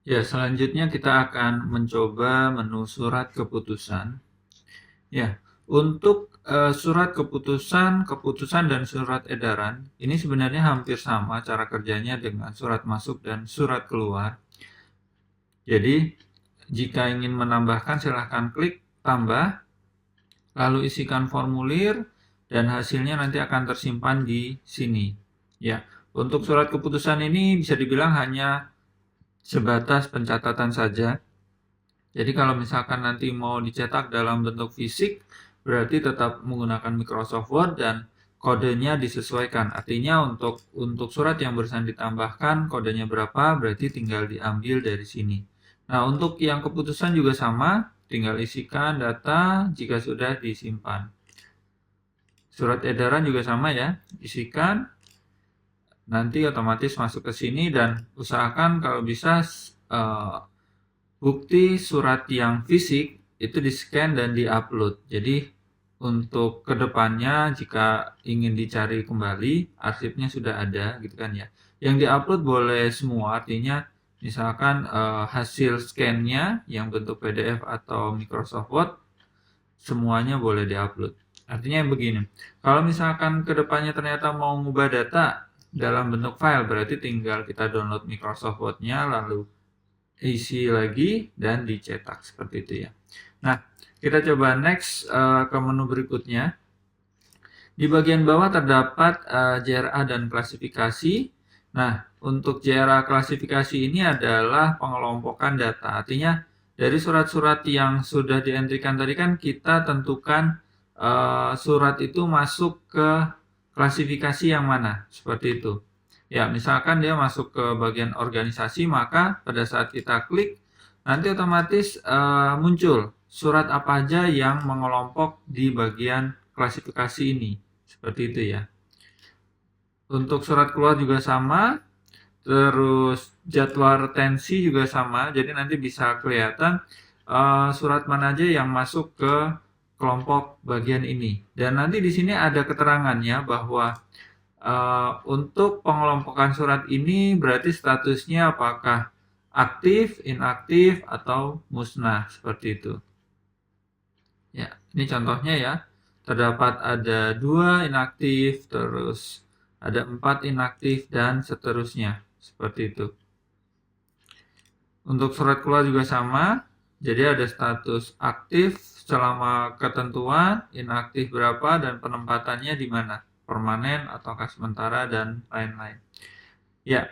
Ya, selanjutnya kita akan mencoba menu surat keputusan. Ya, untuk surat keputusan, keputusan dan surat edaran, ini sebenarnya hampir sama cara kerjanya dengan surat masuk dan surat keluar. Jadi, jika ingin menambahkan silahkan klik tambah, lalu isikan formulir, dan hasilnya nanti akan tersimpan di sini. Ya, untuk surat keputusan ini bisa dibilang hanya sebatas pencatatan saja. Jadi kalau misalkan nanti mau dicetak dalam bentuk fisik, berarti tetap menggunakan Microsoft Word dan kodenya disesuaikan. Artinya untuk surat yang barusan ditambahkan kodenya berapa, berarti tinggal diambil dari sini. Nah, untuk yang keputusan juga sama, tinggal isikan data jika sudah disimpan. Surat edaran juga sama ya, isikan, nanti otomatis masuk ke sini dan usahakan kalau bisa bukti surat yang fisik itu di-scan dan di-upload. Jadi untuk kedepannya jika ingin dicari kembali, arsipnya sudah ada gitu kan ya. Yang di-upload boleh semua, artinya misalkan hasil scan-nya yang bentuk PDF atau Microsoft Word, semuanya boleh di-upload. Artinya begini, kalau misalkan kedepannya ternyata mau mengubah data dalam bentuk file, berarti tinggal kita download Microsoft Word-nya, lalu isi lagi dan dicetak seperti itu ya. Nah, kita coba next ke menu berikutnya. Di bagian bawah terdapat JRA dan klasifikasi. Nah, untuk JRA klasifikasi ini adalah pengelompokan data. Artinya dari surat-surat yang sudah dientrikan tadi kan kita tentukan surat itu masuk ke klasifikasi yang mana, seperti itu. Ya, misalkan dia masuk ke bagian organisasi, maka pada saat kita klik, nanti otomatis muncul surat apa aja yang mengelompok di bagian klasifikasi ini. Seperti itu ya. Untuk surat keluar juga sama, terus jadwal retensi juga sama, jadi nanti bisa kelihatan surat mana aja yang masuk ke kelompok bagian ini. Dan nanti di sini ada keterangannya bahwa untuk pengelompokan surat ini berarti statusnya apakah aktif, inaktif, atau musnah, seperti itu. Ya, ini contohnya ya. Terdapat ada 2 inaktif, terus ada 4 inaktif, dan seterusnya. Seperti itu. Untuk surat keluar juga sama. Jadi ada status aktif selama ketentuan, inaktif berapa, dan penempatannya di mana. Permanen ataukah sementara, dan lain-lain. Ya,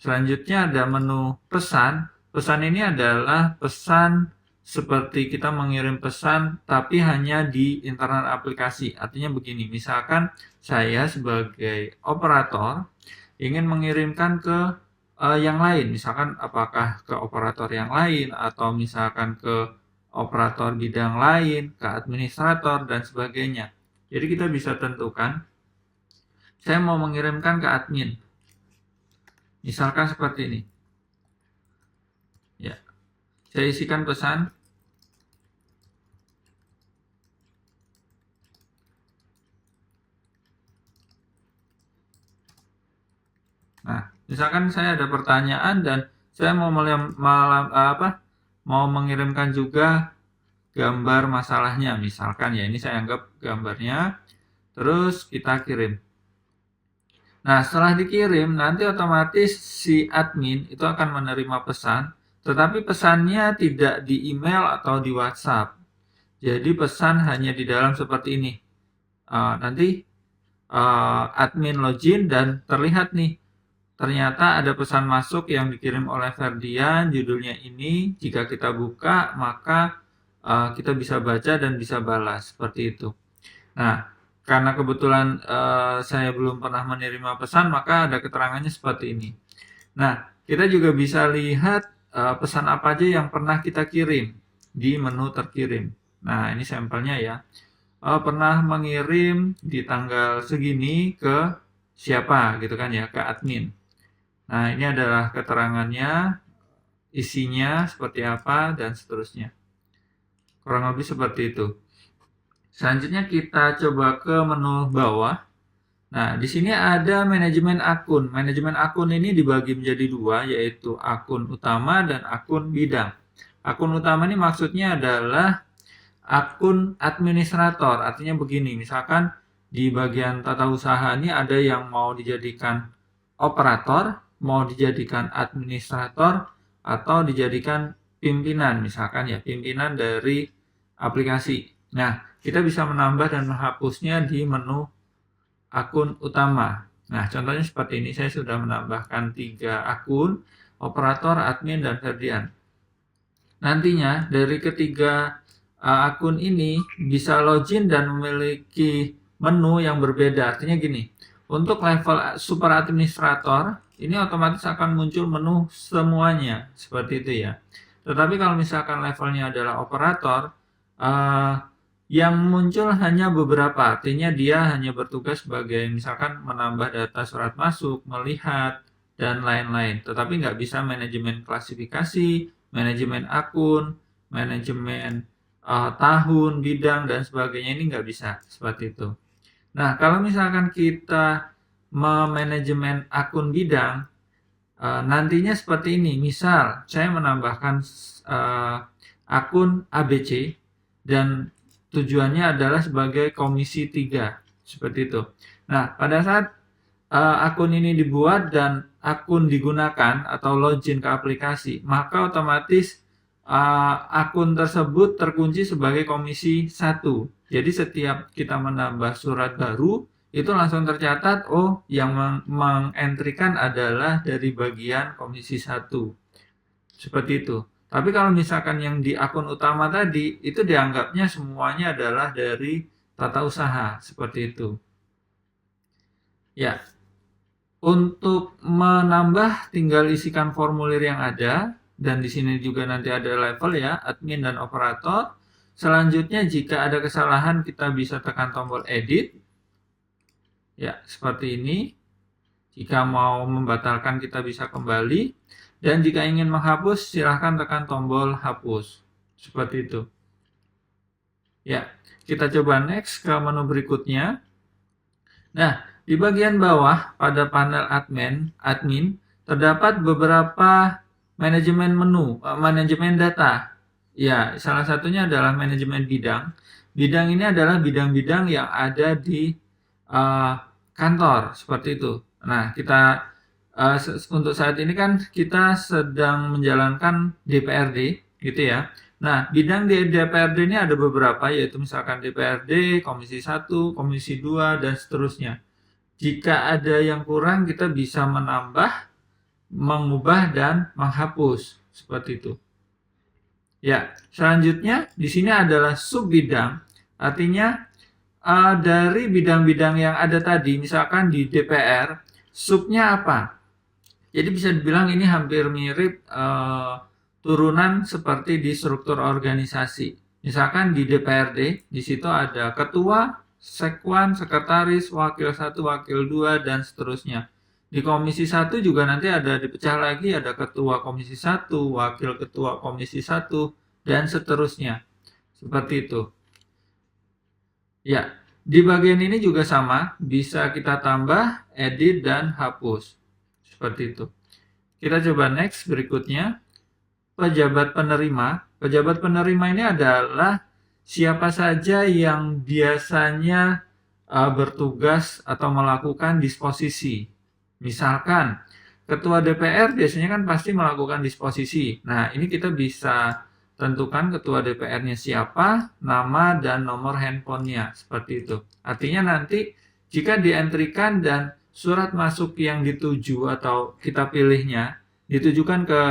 selanjutnya ada menu pesan. Pesan ini adalah pesan seperti kita mengirim pesan tapi hanya di internal aplikasi. Artinya begini, misalkan saya sebagai operator ingin mengirimkan ke yang lain, misalkan apakah ke operator yang lain atau misalkan ke operator bidang lain, ke administrator dan sebagainya. Jadi kita bisa tentukan saya mau mengirimkan ke admin. Misalkan seperti ini. Ya. Saya isikan pesan. Nah, misalkan saya ada pertanyaan dan saya mau mau mengirimkan juga gambar masalahnya, misalkan ya, ini saya anggap gambarnya, terus kita kirim. Nah, setelah dikirim, nanti otomatis si admin itu akan menerima pesan, tetapi pesannya tidak di email atau di WhatsApp. Jadi pesan hanya di dalam seperti ini. Nanti admin login dan terlihat nih, ternyata ada pesan masuk yang dikirim oleh Ferdian, judulnya ini. Jika kita buka, maka kita bisa baca dan bisa balas, seperti itu. Nah, karena kebetulan saya belum pernah menerima pesan, maka ada keterangannya seperti ini. Nah, kita juga bisa lihat pesan apa aja yang pernah kita kirim di menu terkirim. Nah, ini sampelnya ya. Pernah mengirim di tanggal segini ke siapa gitu kan ya, ke admin. Nah, ini adalah keterangannya, isinya seperti apa, dan seterusnya. Kurang lebih seperti itu. Selanjutnya kita coba ke menu bawah. Nah, di sini ada manajemen akun. Manajemen akun ini dibagi menjadi dua, yaitu akun utama dan akun bidang. Akun utama ini maksudnya adalah akun administrator. Artinya begini, misalkan di bagian tata usaha ini ada yang mau dijadikan operator, mau dijadikan administrator, atau dijadikan pimpinan, misalkan ya, pimpinan dari aplikasi. Nah, kita bisa menambah dan menghapusnya di menu akun utama. Nah, contohnya seperti ini, saya sudah menambahkan 3 akun, operator, admin, dan Ferdian. Nantinya, dari ketiga akun ini bisa login dan memiliki menu yang berbeda. Artinya gini, untuk level super administrator, ini otomatis akan muncul menu semuanya, seperti itu ya. Tetapi kalau misalkan levelnya adalah operator, yang muncul hanya beberapa, artinya dia hanya bertugas sebagai misalkan menambah data surat masuk, melihat, dan lain-lain. Tetapi nggak bisa manajemen klasifikasi, manajemen akun, manajemen tahun, bidang, dan sebagainya, ini nggak bisa seperti itu. Nah, kalau misalkan kita memanajemen akun bidang, nantinya seperti ini. Misal, saya menambahkan akun ABC dan tujuannya adalah sebagai komisi 3, seperti itu. Nah, pada saat akun ini dibuat dan akun digunakan atau login ke aplikasi, maka otomatis akun tersebut terkunci sebagai komisi 1. Jadi setiap kita menambah surat baru, itu langsung tercatat, oh yang mengentrikan adalah dari bagian komisi 1. Seperti itu. Tapi kalau misalkan yang di akun utama tadi, itu dianggapnya semuanya adalah dari tata usaha, seperti itu. Ya, untuk menambah tinggal isikan formulir yang ada, dan di sini juga nanti ada level ya, admin dan operator. Selanjutnya jika ada kesalahan kita bisa tekan tombol edit. Ya, seperti ini. Jika mau membatalkan kita bisa kembali. Dan jika ingin menghapus, silahkan tekan tombol hapus. Seperti itu. Ya, kita coba next ke menu berikutnya. Nah, di bagian bawah pada panel admin, terdapat beberapa manajemen menu, manajemen data. Ya, salah satunya adalah manajemen bidang. Bidang ini adalah bidang-bidang yang ada di kantor, seperti itu. Nah, kita untuk saat ini kan kita sedang menjalankan DPRD, gitu ya. Nah, bidang di DPRD ini ada beberapa, yaitu misalkan DPRD, Komisi 1, Komisi 2, dan seterusnya. Jika ada yang kurang, kita bisa menambah, mengubah, dan menghapus, seperti itu. Ya, selanjutnya di sini adalah sub bidang, artinya dari bidang-bidang yang ada tadi, misalkan di DPR, subnya apa? Jadi bisa dibilang ini hampir mirip turunan seperti di struktur organisasi. Misalkan di DPRD, di situ ada ketua, sekwan, sekretaris, wakil 1, wakil 2, dan seterusnya. Di komisi 1 juga nanti ada dipecah lagi, ada ketua komisi 1, wakil ketua komisi 1, dan seterusnya. Seperti itu. Ya, di bagian ini juga sama, bisa kita tambah, edit, dan hapus. Seperti itu. Kita coba next berikutnya. Pejabat penerima. Pejabat penerima ini adalah siapa saja yang biasanya bertugas atau melakukan disposisi. Misalkan, ketua DPR biasanya kan pasti melakukan disposisi. Nah, ini kita bisa tentukan ketua DPR-nya siapa, nama, dan nomor handphonenya. Seperti itu. Artinya nanti jika dientrikan dan surat masuk yang dituju atau kita pilihnya ditujukan ke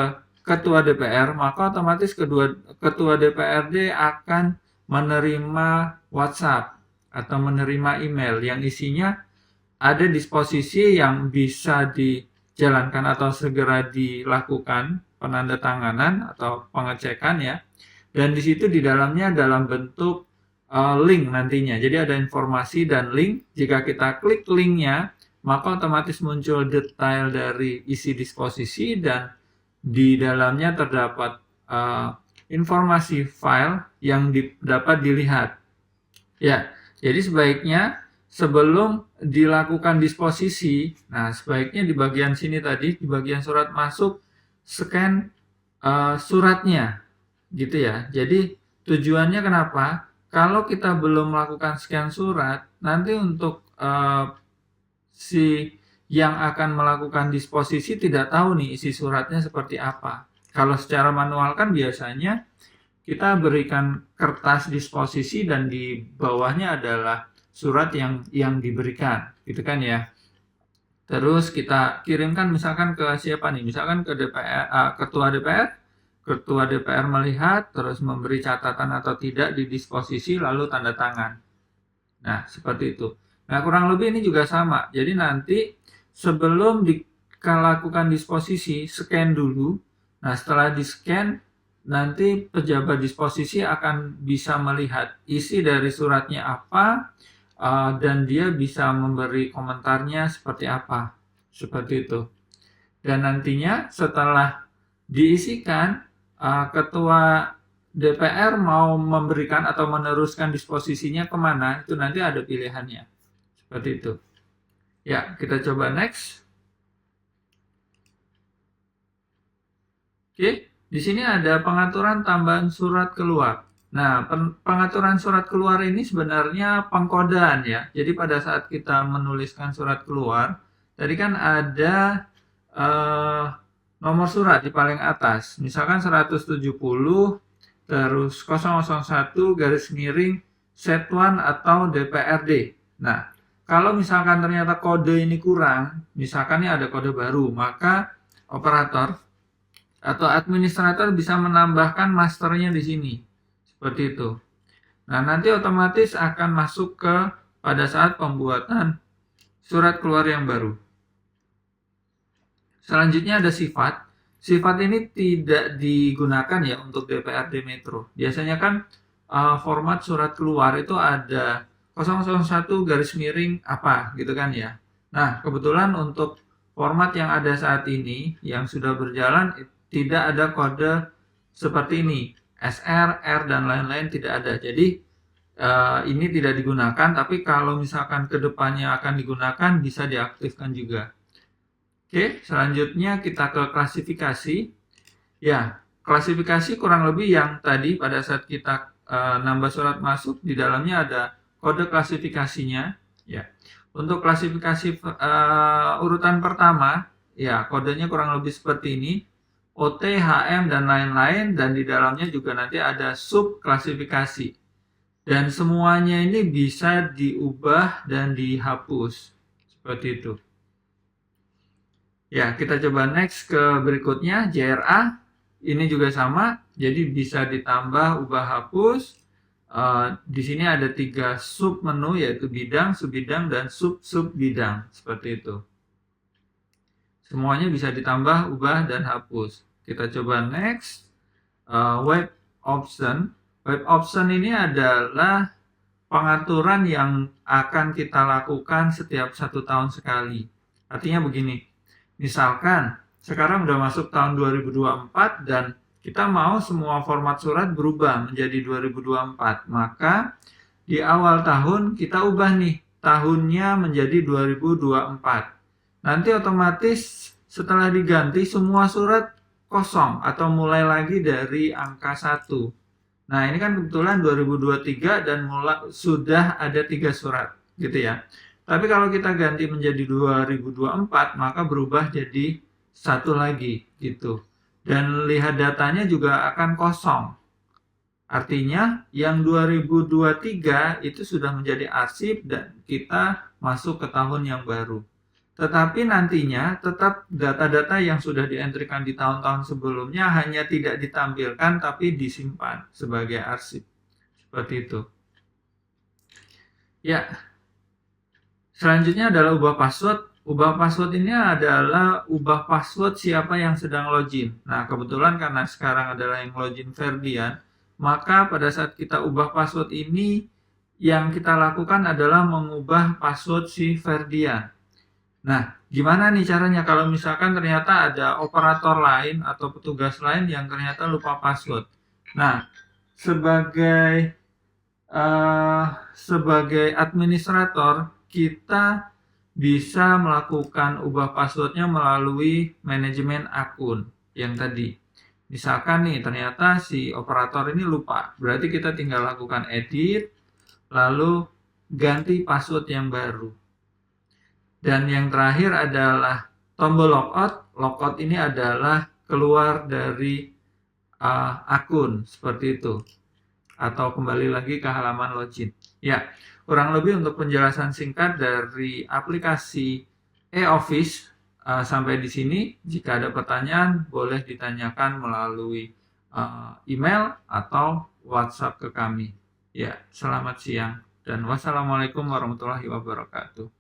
ketua DPR, maka otomatis ketua DPRD akan menerima WhatsApp atau menerima email yang isinya ada disposisi yang bisa dijalankan atau segera dilakukan penandatanganan atau pengecekan ya. Dan di situ di dalamnya dalam bentuk link nantinya. Jadi ada informasi dan link. Jika kita klik linknya, maka otomatis muncul detail dari isi disposisi dan di dalamnya terdapat informasi file yang dapat dilihat. Ya, jadi sebaiknya sebelum dilakukan disposisi, nah sebaiknya di bagian sini tadi, di bagian surat masuk, scan suratnya, gitu ya. Jadi tujuannya kenapa? Kalau kita belum melakukan scan surat, nanti untuk si yang akan melakukan disposisi tidak tahu nih isi suratnya seperti apa. Kalau secara manual kan biasanya kita berikan kertas disposisi dan di bawahnya adalah surat yang diberikan, gitu kan ya. Terus kita kirimkan misalkan ke siapa nih? Misalkan ke ketua DPR. Ketua DPR melihat, terus memberi catatan atau tidak di disposisi, lalu tanda tangan. Nah, seperti itu. Nah, kurang lebih ini juga sama. Jadi nanti sebelum dilakukan disposisi, scan dulu. Nah, setelah di-scan, nanti pejabat disposisi akan bisa melihat isi dari suratnya apa, dan dia bisa memberi komentarnya seperti apa. Seperti itu. Dan nantinya setelah diisikan, ketua DPR mau memberikan atau meneruskan disposisinya kemana, itu nanti ada pilihannya. Seperti itu. Ya, kita coba next. Oke, di sini ada pengaturan tambahan surat keluar. Nah, pengaturan surat keluar ini sebenarnya pengkodean ya. Jadi pada saat kita menuliskan surat keluar, tadi kan ada nomor surat di paling atas. Misalkan 170 terus 001 garis miring Setwan atau DPRD. Nah, kalau misalkan ternyata kode ini kurang, misalkan ini ada kode baru, maka operator atau administrator bisa menambahkan masternya di sini. Seperti itu. Nah, nanti otomatis akan masuk ke pada saat pembuatan surat keluar yang baru. Selanjutnya ada sifat. Sifat ini tidak digunakan ya untuk DPRD Metro. Biasanya kan format surat keluar itu ada 001 garis miring apa gitu kan ya. Nah, kebetulan untuk format yang ada saat ini yang sudah berjalan tidak ada kode seperti ini. SR, R, dan lain-lain tidak ada. Jadi ini tidak digunakan, tapi kalau misalkan kedepannya akan digunakan bisa diaktifkan juga. Oke, selanjutnya kita ke klasifikasi. Ya, klasifikasi kurang lebih yang tadi pada saat kita nambah surat masuk, di dalamnya ada kode klasifikasinya. Ya, untuk klasifikasi urutan pertama, ya kodenya kurang lebih seperti ini. OT, HM, dan lain-lain, dan di dalamnya juga nanti ada sub klasifikasi. Dan semuanya ini bisa diubah dan dihapus. Seperti itu. Ya, kita coba next ke berikutnya, JRA. Ini juga sama, jadi bisa ditambah, ubah, hapus. Di sini ada 3 sub menu, yaitu bidang, subbidang, dan sub-sub bidang. Seperti itu. Semuanya bisa ditambah, ubah, dan hapus. Kita coba next. Web option. Web option ini adalah pengaturan yang akan kita lakukan setiap 1 tahun sekali. Artinya begini. Misalkan sekarang udah masuk tahun 2024 dan kita mau semua format surat berubah menjadi 2024. Maka di awal tahun kita ubah nih tahunnya menjadi 2024. Nanti otomatis setelah diganti semua surat kosong atau mulai lagi dari angka 1. Nah, ini kan kebetulan 2023 dan sudah ada 3 surat gitu ya. Tapi kalau kita ganti menjadi 2024, maka berubah jadi 1 lagi gitu. Dan lihat datanya juga akan kosong. Artinya yang 2023 itu sudah menjadi arsip dan kita masuk ke tahun yang baru. Tetapi nantinya tetap data-data yang sudah dientrikan di tahun-tahun sebelumnya hanya tidak ditampilkan tapi disimpan sebagai arsip. Seperti itu. Ya. Selanjutnya adalah ubah password. Ubah password ini adalah ubah password siapa yang sedang login. Nah, kebetulan karena sekarang adalah yang login Ferdian, maka pada saat kita ubah password ini, yang kita lakukan adalah mengubah password si Ferdian. Nah, gimana nih caranya kalau misalkan ternyata ada operator lain atau petugas lain yang ternyata lupa password? Nah, sebagai administrator, kita bisa melakukan ubah passwordnya melalui manajemen akun yang tadi. Misalkan nih, ternyata si operator ini lupa. Berarti kita tinggal lakukan edit, lalu ganti password yang baru. Dan yang terakhir adalah tombol logout. Logout ini adalah keluar dari akun, seperti itu. Atau kembali lagi ke halaman login. Ya, kurang lebih untuk penjelasan singkat dari aplikasi e-office sampai di sini. Jika ada pertanyaan, boleh ditanyakan melalui email atau WhatsApp ke kami. Ya, selamat siang dan wassalamualaikum warahmatullahi wabarakatuh.